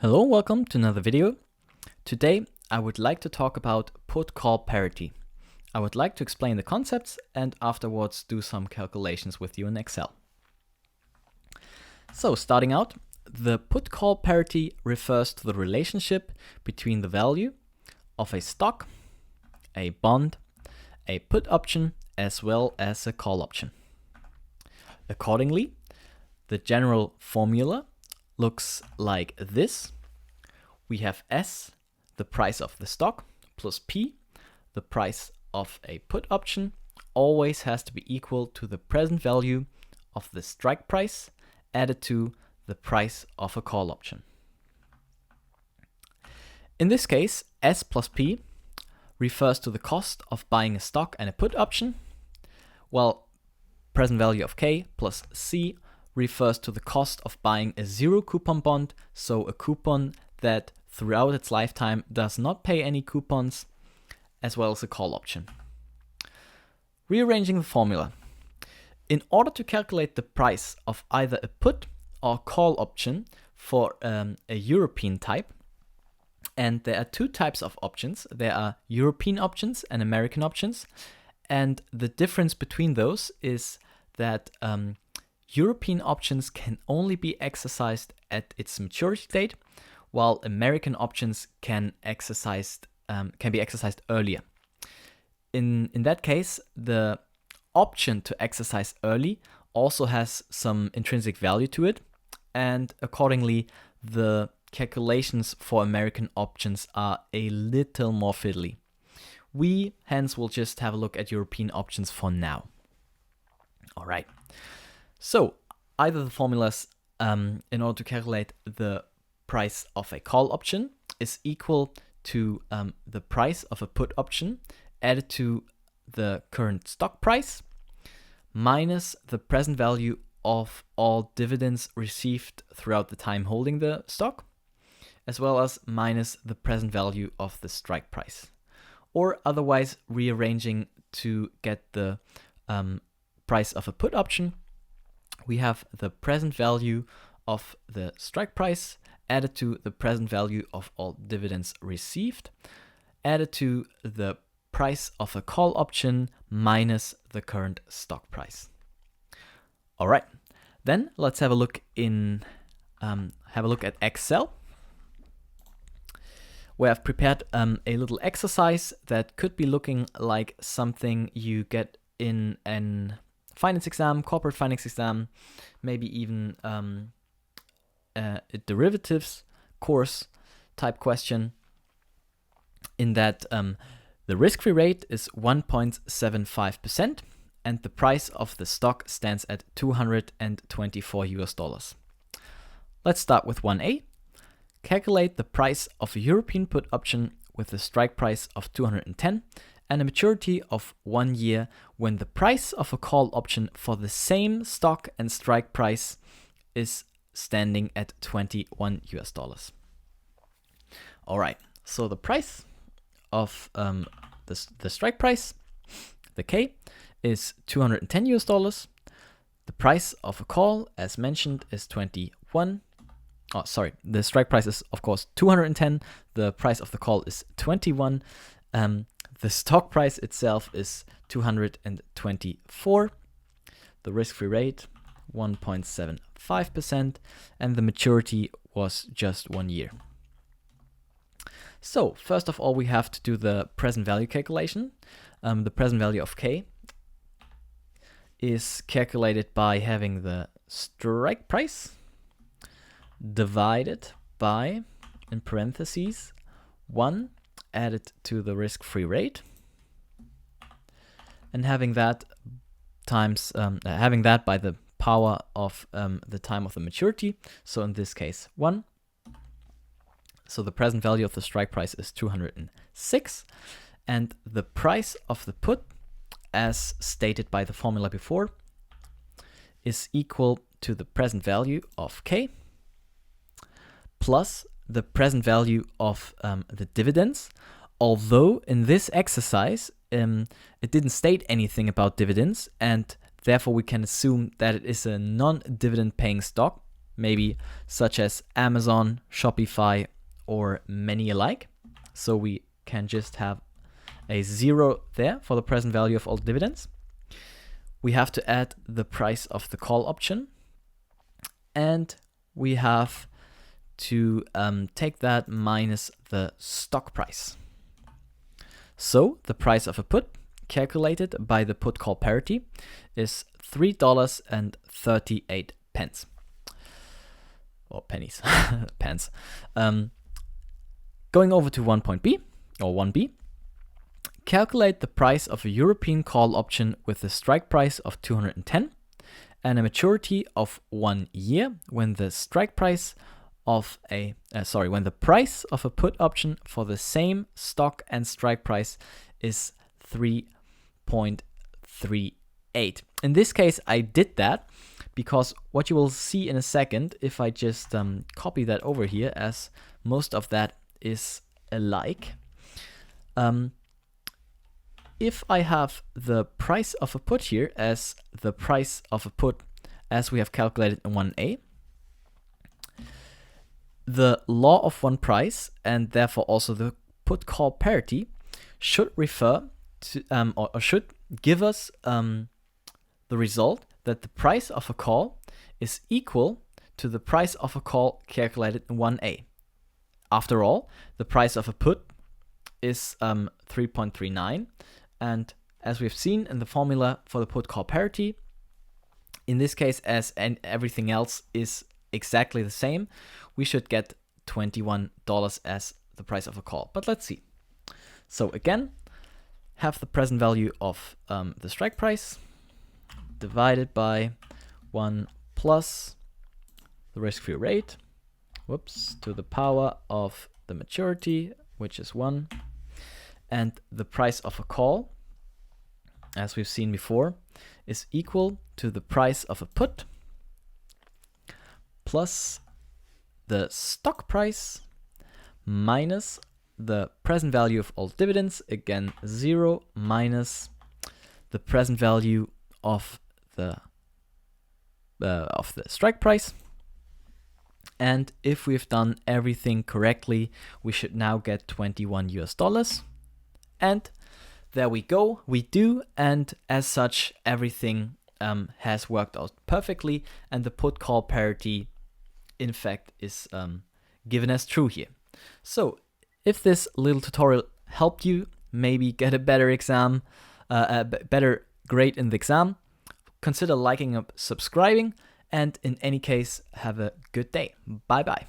Hello and welcome to another video. Today I would like to talk about put-call parity. I would like to explain the concepts and afterwards do some calculations with you in Excel. So starting out, the put-call parity refers to the relationship between the value of a stock, a bond, a put option, as well as a call option. Accordingly, the general formula looks like this. We have S, the price of the stock, plus P, the price of a put option, always has to be equal to the present value of the strike price added to the price of a call option. In this case, S plus P refers to the cost of buying a stock and a put option, while present value of K plus C refers to the cost of buying a zero coupon bond, so a coupon that throughout its lifetime does not pay any coupons, as well as a call option. Rearranging the formula. In order to calculate the price of either a put or call option for a European type, and there are two types of options. There are European options and American options, and the difference between those is that European options can only be exercised at its maturity date, while American options can be exercised earlier. In that case, the option to exercise early also has some intrinsic value to it, and accordingly, the calculations for American options are a little more fiddly. We hence will just have a look at European options for now. All right. So either the formulas in order to calculate the price of a call option is equal to the price of a put option added to the current stock price minus the present value of all dividends received throughout the time holding the stock, as well as minus the present value of the strike price. Or otherwise rearranging to get the price of a put option, we have the present value of the strike price added to the present value of all dividends received, added to the price of a call option minus the current stock price. All right, then let's have a look at Excel, where I've prepared a little exercise that could be looking like something you get in an finance exam, corporate finance exam, maybe even a derivatives course type question, in that the risk-free rate is 1.75% and the price of the stock stands at $224. Let's start with 1A. Calculate the price of a European put option with a strike price of 210 and a maturity of 1 year when the price of a call option for the same stock and strike price is standing at $21. All right, so the price of the strike price, the K, is $210. The price of a call, as mentioned, is 21. Oh, sorry, the strike price is of course 210. The price of the call is 21. The stock price itself is 224. The risk-free rate 1.75%, and the maturity was just 1 year. So first of all, we have to do the present value calculation. The present value of K is calculated by having the strike price divided by, in parentheses, 1 added to the risk-free rate, and having that by the power of the time of the maturity. So in this case, 1. So the present value of the strike price is 206, and the price of the put, as stated by the formula before, is equal to the present value of K plus the present value of the dividends, although in this exercise it didn't state anything about dividends, and therefore we can assume that it is a non-dividend paying stock, maybe such as Amazon, Shopify, or many alike. So we can just have a 0 there for the present value of all dividends. We have to add the price of the call option, and we have to take that minus the stock price. So the price of a put calculated by the put-call parity is $3.38. Or pennies, pence. Going over to 1.b or 1b, calculate the price of a European call option with a strike price of 210 and a maturity of 1 year when the strike price of when the price of a put option for the same stock and strike price is 3.38. In this case, I did that because what you will see in a second, if I just copy that over here, as most of that is alike. If I have the price of a put here as the price of a put as we have calculated in 1a, the law of one price, and therefore also the put-call parity, should refer to or should give us the result that the price of a call is equal to the price of a call calculated in 1a. After all, the price of a put is 3.39, and as we've seen in the formula for the put-call parity, in this case, as everything else is exactly the same, we should get $21 as the price of a call. But let's see. So again, have the present value of the strike price divided by 1 plus the risk-free rate, to the power of the maturity, which is 1, and the price of a call, as we've seen before, is equal to the price of a put plus the stock price minus the present value of all dividends, again 0, minus the present value of the strike price. And if we've done everything correctly, we should now get $21. And there we go, we do, and as such everything has worked out perfectly, and the put-call parity in fact is given as true here. So if this little tutorial helped you maybe get a better exam, better grade in the exam, consider liking and subscribing, and in any case, have a good day. Bye bye.